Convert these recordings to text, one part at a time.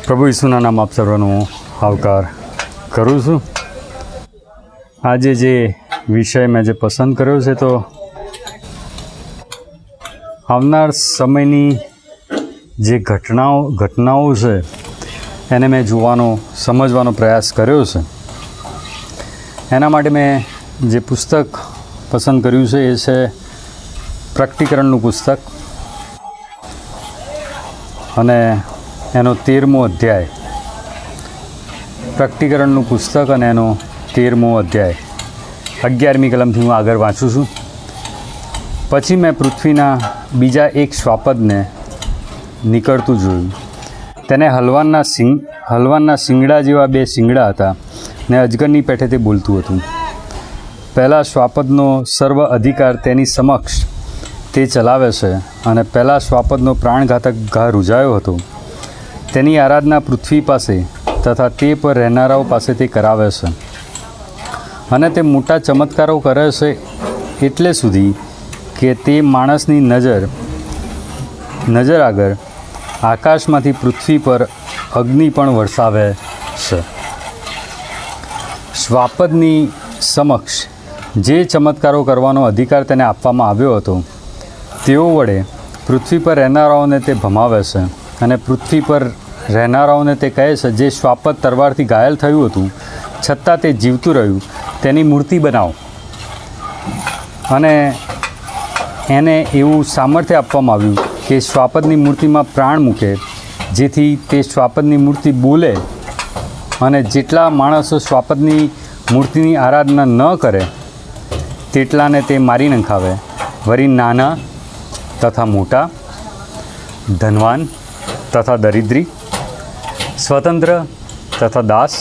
પ્રભુ ઈસુના નામ આપ સર્વનો આવકાર કરું છું। આજે જે વિષય મેં જે પસંદ કર્યો છે તો આવનાર સમયની જે ઘટનાઓ છે એને મેં જોવાનો સમજવાનો પ્રયાસ કર્યો છે। એના માટે મેં જે પુસ્તક પસંદ કર્યું છે એ છે પ્રકટીકરણનું પુસ્તક અને એનો 13મો અધ્યાય। પ્રકટીકરણનું પુસ્તક અને એનો 13મો અધ્યાય 11મી કલમથી હું આગળ વાંચું છું। પછી મેં પૃથ્વીના બીજા એક શ્વાપદને નીકળતું જોયું। તેને હલવાનના શિંગડા જેવા 2 શિંગડા હતા ને અજગરની પેઠે તે બોલતું હતું। પહેલાં શ્વાપદનો સર્વ અધિકાર તેની સમક્ષ તે ચલાવે છે અને પહેલાં શ્વાપદનો પ્રાણઘાતક ઘા રૂઝાયો હતો। તેની આરાધના પૃથ્વી પાસે તથા તે પર રહેનારાઓ પાસે તે કરાવે છે અને તે મોટા ચમત્કારો કરે છે એટલે સુધી કે તે માણસની નજર આગળ આકાશમાંથી પૃથ્વી પર અગ્નિ પણ વરસાવે છે। શ્વાપદની સમક્ષ જે ચમત્કારો કરવાનો અધિકાર તેને આપવામાં આવ્યો હતો તેઓ વડે પૃથ્વી પર રહેનારાઓને તે ભમાવે છે અને પૃથ્વી પર રહેનારાઓને તે કહે છે, જે શ્વાપદ તરવારથી ઘાયલ થયું હતું છતાં તે જીવતું રહ્યું, તેની મૂર્તિ બનાવો અને એને એવું સામર્થ્ય આપવામાં આવ્યું કે શ્વાપદની મૂર્તિમાં પ્રાણ મૂકે, જેથી તે શ્વાપદની મૂર્તિ બોલે અને જેટલા માણસો શ્વાપદની મૂર્તિની આરાધના ન કરે તેટલાને તે મારી નખાવે। વળી નાના તથા મોટા, ધનવાન તથા દરિદ્રી, સ્વતંત્ર તથા દાસ,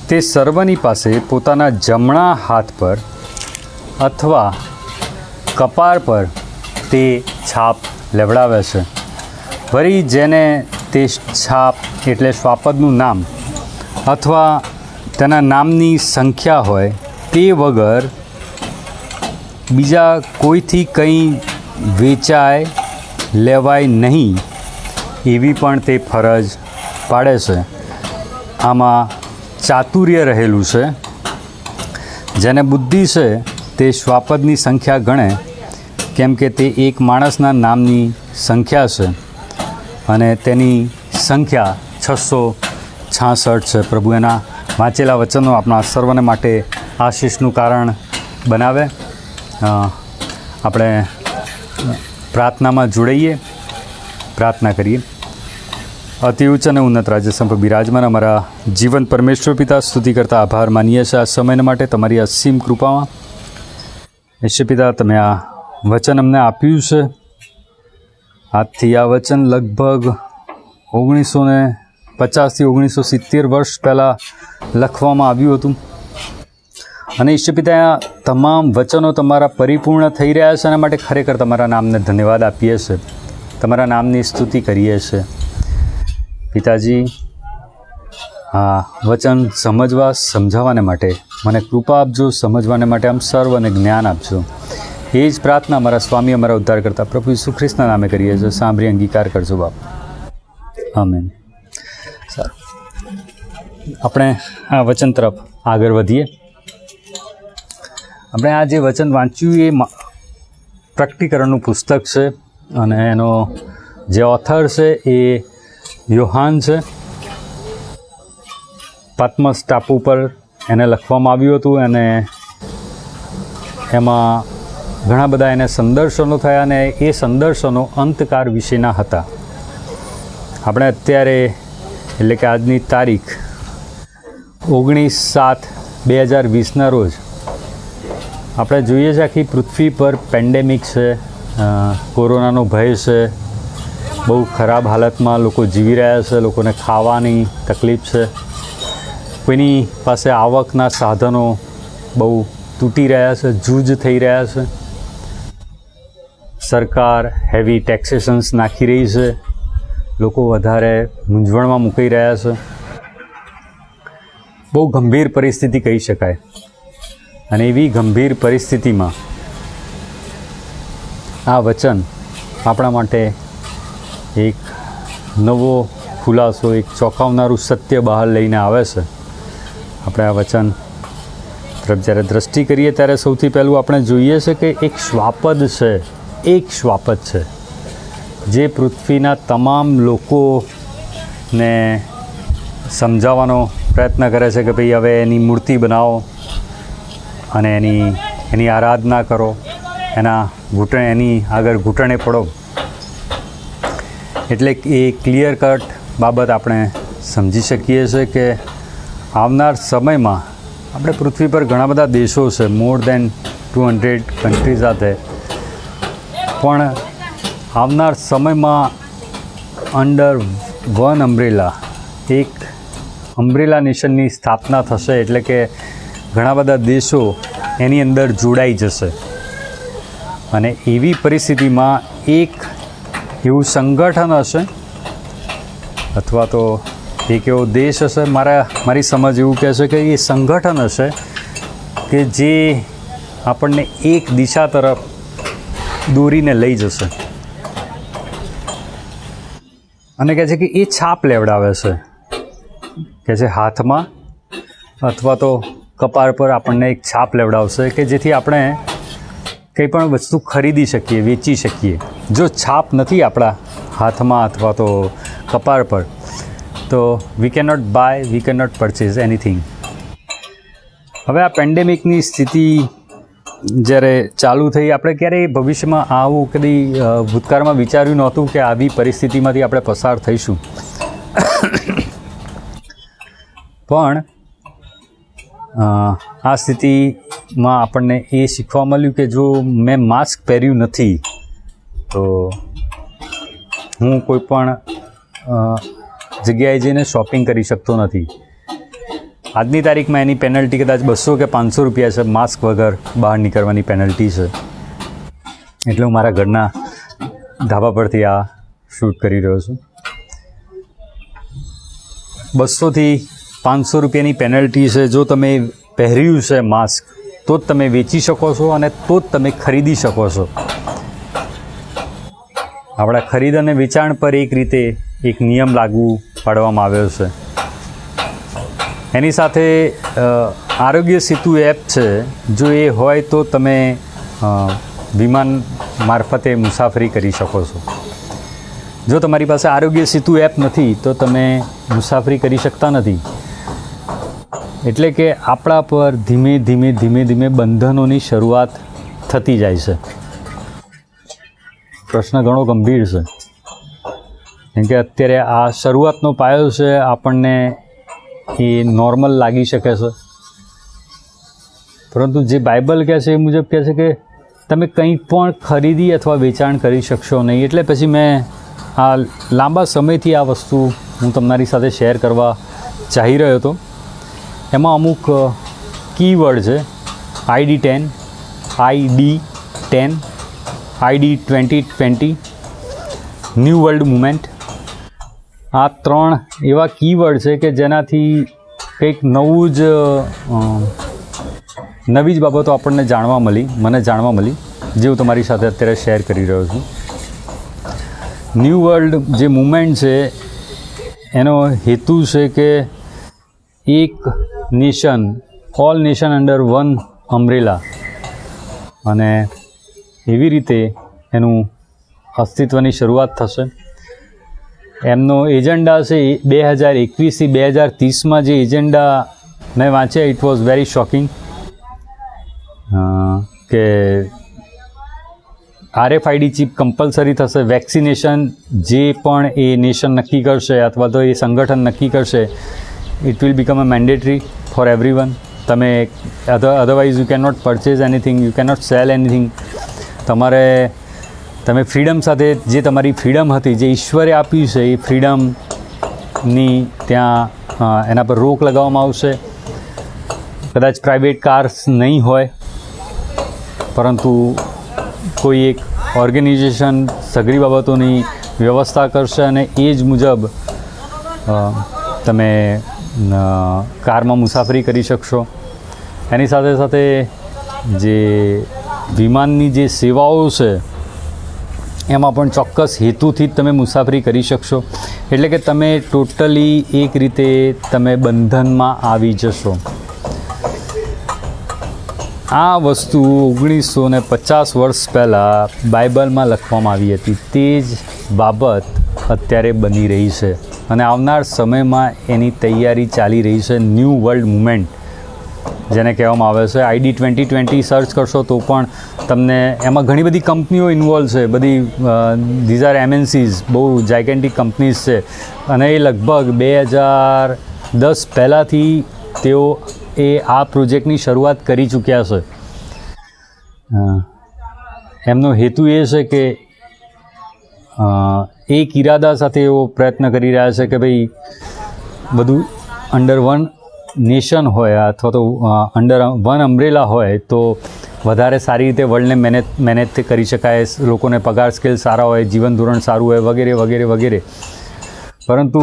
તે સર્વની પાસે પોતાના જમણા હાથ પર અથવા કપાળ પર તે છાપ લેવડાવે છે। વળી જેને તે છાપ એટલે શ્વાપદનું નામ અથવા તેના નામની સંખ્યા હોય તે વગર બીજા કોઈથી કંઈ વેચાય લેવાય નહીં એવી પણ તે ફરજ પાડે છે। આમાં ચાતુર્ય રહેલું છે। જેને બુદ્ધિ છે તે શ્વાપદની સંખ્યા ગણે, કેમ કે તે એક માણસના નામની સંખ્યા છે અને તેની સંખ્યા 666 છે। પ્રભુ એના વાંચેલા વચનો આપણા સર્વને માટે આશીષનું કારણ બનાવે। આપણે પ્રાર્થનામાં જોડાઈએ, પ્રાર્થના કરીએ। અતિ ઉચ્ચ અને ઉન્નત રાજ્ય સંપ બિરાજમાન અમારા જીવન પરમેશ્વર પિતા, સ્તુતિ કરતા આભાર માનીએ છીએ આ સમય માટે તમારી અસીમ કૃપામાં। ઈશ્વર પિતા, તમે આ વચન અમને આપ્યું છે। આજથી આ વચન લગભગ 1950થી 1970 વર્ષ પહેલાં લખવામાં આવ્યું હતું અને ઈશ્વર પિતા, તમામ વચનો તમારા પરિપૂર્ણ થઈ રહ્યા છે। એના માટે ખરેખર તમારા નામને ધન્યવાદ આપીએ છીએ, તમારા નામની સ્તુતિ કરીએ છીએ। પિતાજી, આ વચન સમજાવવાને માટે મને કૃપા આપજો, સમજવાને માટે આમ સર્વને જ્ઞાન આપજો। એ જ પ્રાર્થના અમારા સ્વામી, અમારા ઉદ્ધાર કરતા પ્રભુ ઈસુ ખ્રિસ્તના નામે કરીએ છીએ। સાંભળી અંગીકાર કરજો બાપ, આમેન। સારું, આપણે આ વચન તરફ આગળ વધીએ। આપણે આ જે વચન વાંચ્યું એ પ્રકટીકરણનું પુસ્તક છે અને એનો જે ઓથર છે એ યોહાન છે। પાત્મસ ટાપુ પર એને લખવામાં આવ્યું હતું અને એમાં ઘણા બધા એને સંદર્શનો થયા અને એ સંદર્શનો અંતકાળ વિશેના હતા। આપણે અત્યારે એટલે કે આજની તારીખ 19/7/2020ના રોજ આપણે જોઈએ છીએ આખી પૃથ્વી પર પેન્ડેમિક છે, કોરોનાનો ભય છે, બહુ ખરાબ હાલતમાં લોકો જીવી રહ્યા છે, લોકોને ખાવાની તકલીફ છે, કોઈની પાસે આવકના સાધનો બહુ તૂટી રહ્યા છે, જૂજ થઈ રહ્યા છે, સરકાર હેવી ટેક્સેશન્સ નાખી રહી છે, લોકો વધારે મૂંઝવણમાં મૂકાઈ રહ્યા છે। બહુ ગંભીર પરિસ્થિતિ કહી શકાય અને એવી ગંભીર પરિસ્થિતિમાં આ વચન આપણા માટે એક નવો ખુલાસો, એક ચોંકાવનારું સત્ય બહાર લઈને આવે છે. આપણે આ વચન તરફ જ્યારે દ્રષ્ટિ કરીએ ત્યારે સૌથી પહેલું આપણે જોઈએ છે કે એક શ્વાપદ છે, એક શ્વાપદ છે જે પૃથ્વીના તમામ લોકોને સમજાવવાનો પ્રયત્ન કરે છે કે ભાઈ હવે એની મૂર્તિ બનાવો અને એની આરાધના કરો, એની આગળ ઘૂંટણે પડો. એટલે એ ક્લિયર કટ બાબત આપણે સમજી શકીએ છીએ કે આવનાર સમયમાં આપણે પૃથ્વી પર ઘણા બધા દેશો છે, મોર દેન 200 કન્ટ્રી સાથે, પણ આવનાર સમયમાં અંડર વન અમ્બ્રેલા, એક અમ્બ્રેલા નેશનની સ્થાપના થશે. એટલે કે ઘણા બધા દેશો એની અંદર જોડાઈ જશે અને એવી પરિસ્થિતિમાં એક એવું સંગઠન હશે અથવા તો એક એવો દેશ હશે, મારી સમજ એવું કહે છે કે એ સંગઠન હશે કે જે આપણને એક દિશા તરફ દોરીને લઈ જશે. અને કહે છે કે એ છાપ લેવડાવે છે, કહે છે હાથમાં અથવા તો કપાળ પર આપણને એક છાપ લેવડાવશે કે જેથી આપણે કંઈ પણ વસ્તુ ખરીદી શકીએ, વેચી શકીએ. જો છાપ નથી આપણા હાથમાં અથવા તો કપાળ પર તો we can not buy, we can not purchase anything. હવે આ પેન્ડેમિકની સ્થિતિ જ્યારે ચાલુ થઈ, આપણે ક્યારેય ભવિષ્યમાં આવું કદી ભૂતકાળમાં વિચાર્યું નહોતું કે આવી પરિસ્થિતિમાંથી આપણે પસાર થઈશું. પણ આ સ્થિતિમાં આપણને એ શીખવા મળ્યું કે જો મેં માસ્ક પહેર્યું નથી તો હું કોઈ પણ જગ્યાએ જઈને શોપિંગ કરી શકતો નથી. આજની તારીખમાં એની પેનલ્ટી કદાચ 200 કે 500 રૂપિયા છે, માસ્ક વગર બહાર નીકળવાની પેનલ્ટી છે. એટલે હું મારા ઘરના ધાબા પરથી આ શૂટ કરી રહ્યો છું. 200 થી 500 રૂપિયાની પેનલ્ટી છે. જો તમે પહેર્યું છે માસ્ક તો જ તમે વેચી શકો છો અને તો જ તમે ખરીદી શકો છો. આપણા ખરીદ અને વેચાણ પર એક રીતે એક નિયમ લાગુ પાડવામાં આવ્યો છે. એની સાથે આરોગ્ય સેતુ એપ છે, જો એ હોય તો તમે વિમાન મારફતે મુસાફરી કરી શકો છો. જો તમારી પાસે આરોગ્ય સેતુ એપ નથી તો તમે મુસાફરી કરી શકતા નથી. એટલે કે આપણા પર ધીમે ધીમે બંધનોની શરૂઆત થતી જાય છે. પ્રશ્ન ઘણો ગંભીર છે, કેમ કે અત્યારે આ શરૂઆતનો પાયો છે, આપણને એ નોર્મલ લાગી શકે છે. પરંતુ જે બાઇબલ કહે છે એ મુજબ કહે છે કે તમે કંઈ પણ ખરીદી અથવા વેચાણ કરી શકશો નહીં. એટલે પછી મેં આ લાંબા સમયથી આ વસ્તુ હું તમારી સાથે શેર કરવા ચાહી રહ્યો હતો. એમાં અમુક કીવર્ડ છે, ID10, ID2020, new world movement. આ 3 એવા કીવર્ડ છે કે જેનાથી કંઈક નવી જ બાબતો આપણને મને જાણવા મળી, જે હું તમારી સાથે અત્યારે શેર કરી રહ્યો છું. ન્યૂ વર્લ્ડ જે મુવમેન્ટ છે એનો હેતુ છે કે એક nation, all nation under one umbrella, અને એવી રીતે એનું અસ્તિત્વની શરૂઆત થશે. એમનો એજન્ડા છે 2021 થી 2030માં જે એજન્ડા મેં વાંચ્યા, ઇટ વોઝ વેરી શોકિંગ કે RFID ચિપ કમ્પલસરી થશે. વેક્સિનેશન જે પણ એ નેશન નક્કી કરશે અથવા તો એ સંગઠન નક્કી કરશે, it will become a mandatory for everyone. Otherwise you can not purchase anything, you can not sell anything. તમે ફ્રીડમ સાથે જે તમારી ફ્રીડમ હતી, જે ઈશ્વરે આપી છે, એ ફ્રીડમની ત્યાં એના પર રોક લગાવવામાં આવશે. કદાચ પ્રાઇવેટ કાર્સ નહીં હોય, પરંતુ કોઈ એક ઓર્ગેનાઇઝેશન સઘળી બાબતોની વ્યવસ્થા કરશે અને એ જ મુજબ તમે કારમાં મુસાફરી કરી શકશો. એની સાથે સાથે જે વિમાનની જે સેવાઓ છે એમાં પણ ચોક્કસ હેતુથી જ તમે મુસાફરી કરી શકશો. એટલે કે તમે ટોટલી એક રીતે તમે બંધનમાં આવી જશો. આ વસ્તુ 1950 વર્ષ પહેલાં બાઇબલમાં લખવામાં આવી હતી. તે જ બાબત અત્યારે બની રહી છે અને આવનાર સમયમાં એની તૈયારી ચાલી રહી છે. ન્યૂ વર્લ્ડ મુવમેન્ટ જેને કહેવામાં આવે છે. ID 2020 સર્ચ કરશો તો પણ તમને એમાં ઘણી બધી કંપનીઓ ઇન્વોલ્વ છે. બધી ધીઝ આર MNCs, બહુ જાયગેન્ટિક કંપનીઝ છે અને એ લગભગ 2010 પહેલાંથી તેઓ આ પ્રોજેક્ટની શરૂઆત કરી ચૂક્યા છે. એમનો હેતુ એ છે કે એક ઇરાદા સાથે એવો પ્રયત્ન કરી રહ્યા છે કે ભાઈ બધું અંડર વન નેશન હોય અથવા તો અંડર વન અમ્બ્રેલા હોય તો વધારે સારી રીતે વર્લ્ડને મેનેજ કરી શકાય, લોકોને પગાર સ્કેલ સારા હોય, જીવન ધોરણ સારું હોય વગેરે વગેરે વગેરે. પરંતુ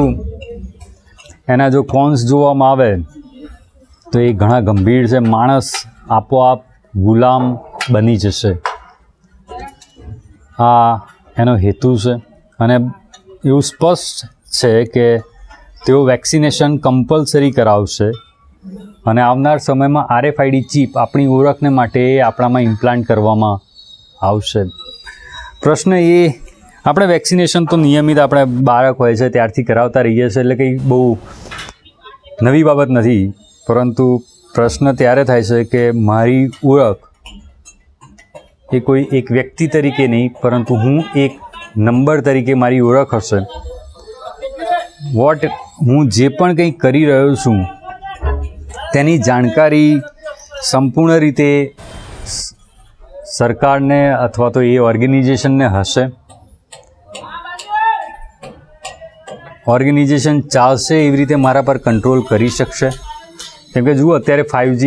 એના જો કોન્સ જોવામાં આવે તો એ ઘણા ગંભીર છે. માણસ આપોઆપ ગુલામ બની જશે. આ એનો હેતુ છે અને એવું સ્પષ્ટ છે કે તેઓ વેક્સિનેશન કમ્પલસરી કરાવશે અને આવનાર સમયમાં RFID ચિપ આપણી ઓળખને માટે આપણામાં ઇમ્પ્લાન્ટ કરવામાં આવશે. પ્રશ્ન એ, આપણે વેક્સિનેશન તો નિયમિત આપણે બાળક હોય છે ત્યારથી કરાવતા રહીએ છીએ, એટલે કંઈ બહુ નવી બાબત નથી. પરંતુ પ્રશ્ન ત્યારે થાય છે કે મારી ઓળખ એ કોઈ એક વ્યક્તિ તરીકે નહીં, પરંતુ હું એક નંબર તરીકે મારી ઓળખ હશે. હું જે પણ કંઈ કરી રહ્યો છું તેની જાણકારી સંપૂર્ણ રીતે સરકારને અથવા તો એ ઓર્ગેનાઇઝેશનને હશે. ઓર્ગેનાઇઝેશન ચાલશે એવી રીતે મારા પર કંટ્રોલ કરી શકશે. કેમ કે જુઓ, અત્યારે 5G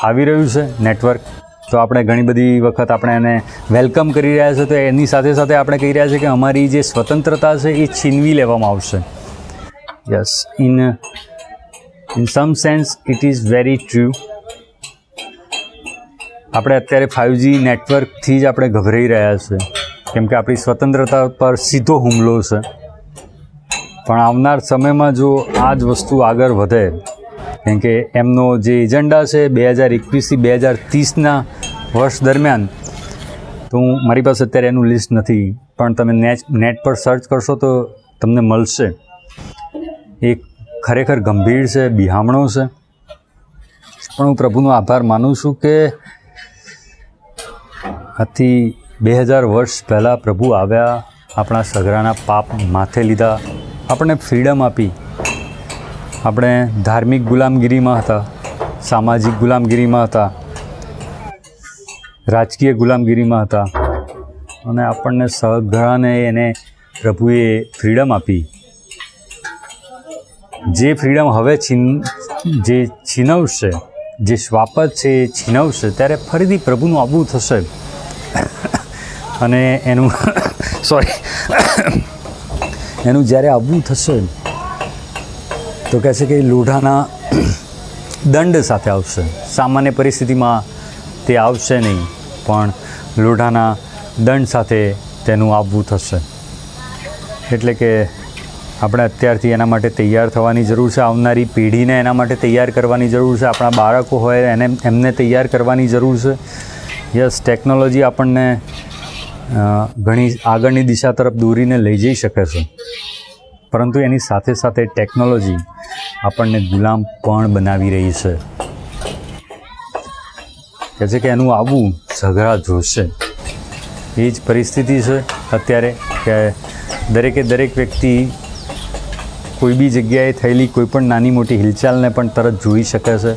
આવી રહ્યું છે નેટવર્ક, તો આપણે ઘણી બધી વખત આપણે એને વેલકમ કરી રહ્યા છે. તો એની સાથે સાથે આપણે કહી રહ્યા છીએ કે અમારી જે સ્વતંત્રતા છે એ છીનવી લેવામાં આવશે. Yes, in sum sense it is very true. આપણે અત્યારે 5G નેટવર્કથી જ આપણે ગભરાઈ રહ્યા છીએ કેમ કે આપણી સ્વતંત્રતા પર સીધો હુમલો છે. પણ આવનાર સમયમાં જો આ જ વસ્તુ આગળ વધે, કેમ કે એમનો જે એજન્ડા છે 2021થી 2030ના વર્ષ દરમિયાન, તો મારી પાસે અત્યારે એનું લિસ્ટ નથી, પણ તમે નેટ પર સર્ચ કરશો તો તમને મળશે. એ ખરેખર ગંભીર છે, બિહામણો છે. પણ હું પ્રભુનો આભાર માનું છું કે આથી 2000 વર્ષ પહેલાં પ્રભુ આવ્યા, આપણા સગરાના પાપ માથે લીધા, આપણને ફ્રીડમ આપી. આપણે ધાર્મિક ગુલામગીરીમાં હતા, સામાજિક ગુલામગીરીમાં હતા, રાજકીય ગુલામગીરીમાં હતા અને આપણને સગરાને એને પ્રભુએ ફ્રીડમ આપી. જે ફ્રીડમ હવે છીનવશે, જે શ્વાપત છે એ છીનવશે, ત્યારે ફરીથી પ્રભુનું આવવું થશે અને એનું એનું જ્યારે આવવું થશે તો કહે છે કે લોઢાના દંડ સાથે આવશે. સામાન્ય પરિસ્થિતિમાં તે આવશે નહીં, પણ લોઢાના દંડ સાથે તેનું આવવું થશે. એટલે કે આપણે અત્યારથી એના માટે તૈયાર થવાની જરૂર છે. આવનારી પેઢીને એના માટે તૈયાર કરવાની જરૂર છે. આપણા બાળકો હોય એમને તૈયાર કરવાની જરૂર છે. યસ, ટેકનોલોજી આપણને ઘણી આગળની દિશા તરફ દોરીને લઈ જઈ શકે છે, પરંતુ એની સાથે સાથે ટેકનોલોજી આપણને ગુલામ પણ બનાવી રહી છે. કહે છે કે એનું આવવું ઝઘડા જોશે. એ જ પરિસ્થિતિ છે અત્યારે કે દરેક વ્યક્તિ કોઈ બી જગ્યાએ થયેલી કોઈ પણ નાની મોટી હિલચાલને પણ તરત જોઈ શકે છે,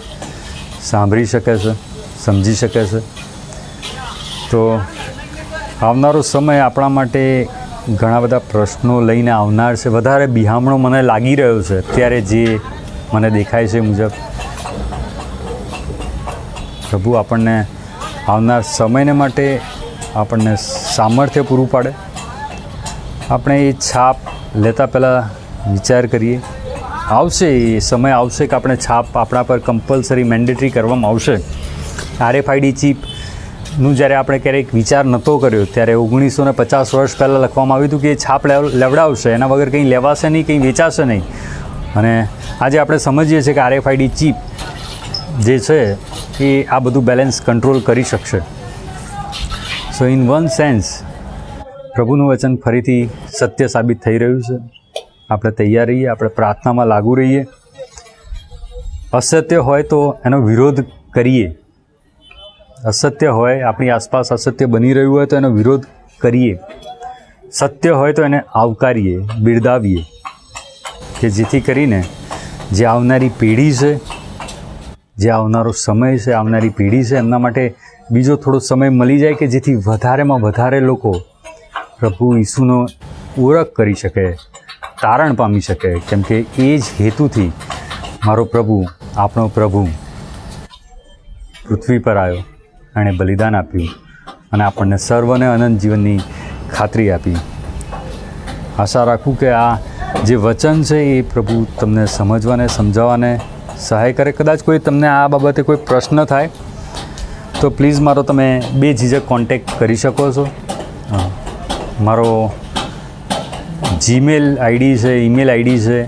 સાંભળી શકે છે, સમજી શકે છે. તો આવનારો સમય આપણા માટે ઘણા બધા પ્રશ્નો લઈને આવનાર છે. વધારે બિહામણો મને લાગી રહ્યો છે અત્યારે, જે મને દેખાય છે મુજબ. પ્રભુ આપણને આવનાર સમયને માટે આપણને સામર્થ્ય પૂરું પાડે. આપણે એ છાપ લેતા પહેલાં વિચાર કરીએ. આવશે એ સમય આવશે કે આપણે છાપ આપણા પર કમ્પલસરી મેન્ડેટરી કરવામાં આવશે. RFID ચિપ નું જ્યારે આપણે ક્યારેક વિચાર નહોતો કર્યો ત્યારે 1950 વર્ષ પહેલાં લખવામાં આવ્યું હતું કે એ છાપ લેવડાવશે, એના વગર કંઈ લેવાશે નહીં, કંઈ વેચાશે નહીં. અને આજે આપણે સમજીએ છીએ કે RFID ચીપ જે છે એ આ બધું બેલેન્સ કંટ્રોલ કરી શકશે. સો ઇન વન સેન્સ પ્રભુનું વચન ફરીથી સત્ય સાબિત થઈ રહ્યું છે. આપણે તૈયાર રહીએ, આપણે પ્રાર્થનામાં લાગુ રહીએ. અસત્ય હોય તો એનો વિરોધ કરીએ. અસત્ય હોય, આપણી આસપાસ અસત્ય બની રહ્યું હોય તો એનો વિરોધ કરીએ. સત્ય હોય તો એને આવકારીએ, બિરદાવીએ, કે જેથી કરીને જે આવનારી પેઢી છે, જે આવનારો સમય છે, આવનારી પેઢી છે, એમના માટે બીજો થોડો સમય મળી જાય કે જેથી વધારેમાં વધારે લોકો પ્રભુ ઈસુનો ઓળખ કરી શકે, તારણ પામી શકે. કેમ કે એ જ હેતુથી મારો પ્રભુ, આપણો પ્રભુ પૃથ્વી પર આવ્યો, એણે બલિદાન આપ્યું અને આપણને સર્વને અનંત જીવનની ખાતરી આપી. આશા રાખું કે આ જે વચન છે એ પ્રભુ તમને સમજવાને, સમજાવવાને સહાય કરે. કદાચ કોઈ તમને આ બાબતે કોઈ પ્રશ્ન થાય તો પ્લીઝ મારો તમે બેઝિઝક કોન્ટેક્ટ કરી શકો છો. મારો જીમેલ આઈડી છે, ઈમેલ આઈડી છે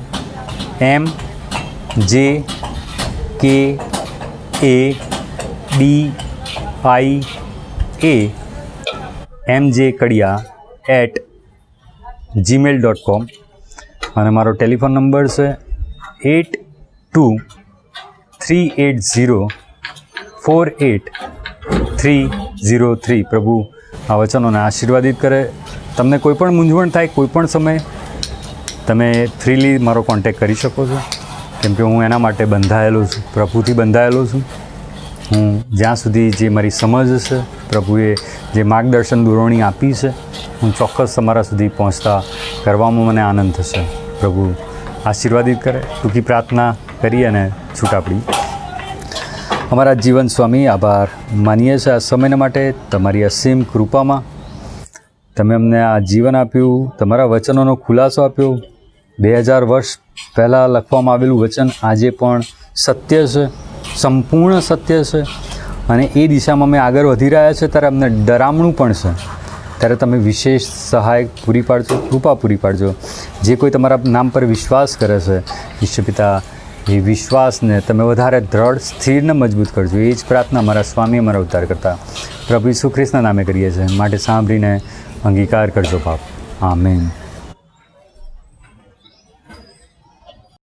mjkadia@gmail.com અને મારો ટેલિફોન નંબર છે 8238048303. પ્રભુ આ વચનોને આશીર્વાદિત કરે. તમને કોઈ પણ મૂંઝવણ થાય, કોઈ પણ સમયે તમે ફ્રીલી મારો કોન્ટેક્ટ કરી શકો છો. કેમ કે હું એના માટે બંધાયેલો છું, પ્રભુથી બંધાયેલો છું. હું જ્યાં સુધી જે મારી સમજ છે, પ્રભુએ જે માર્ગદર્શન દોરવણી આપી છે, હું ચોક્કસ તમારા સુધી પહોંચતા કરવામાં મને આનંદ થશે. પ્રભુ આશીર્વાદિત કરે. ટૂંકી પ્રાર્થના કરી અને છૂટા પડી. અમારા જીવન સ્વામી, આભાર માનીએ છીએ આ સમયના માટે. તમારી અસીમ કૃપામાં તમે અમને આ જીવન આપ્યું, તમારા વચનોનો ખુલાસો આપ્યો. 2000 વર્ષ પહેલાં લખવામાં આવેલું વચન આજે પણ સત્ય છે, સંપૂર્ણ સત્ય છે. અને એ દિશામાં અમે આગળ વધી રહ્યા છે ત્યારે અમને ડરામણું પણ છે. ત્યારે તમે વિશેષ સહાય પૂરી પાડજો, કૃપા પૂરી પાડજો. જે કોઈ તમારા નામ પર વિશ્વાસ કરે છે, ઈશ્વર પિતા, એ વિશ્વાસને તમે વધારે દ્રઢ, સ્થિર ને મજબૂત કરજો. એ જ પ્રાર્થના મારા સ્વામી, અમારા ઉદ્ધાર કરતા પ્રભુ ઈસુ ખ્રિસ્તના નામે કરીએ છીએ. માટે સાંભળીને અંગીકાર કરજો બાપ. આમેન.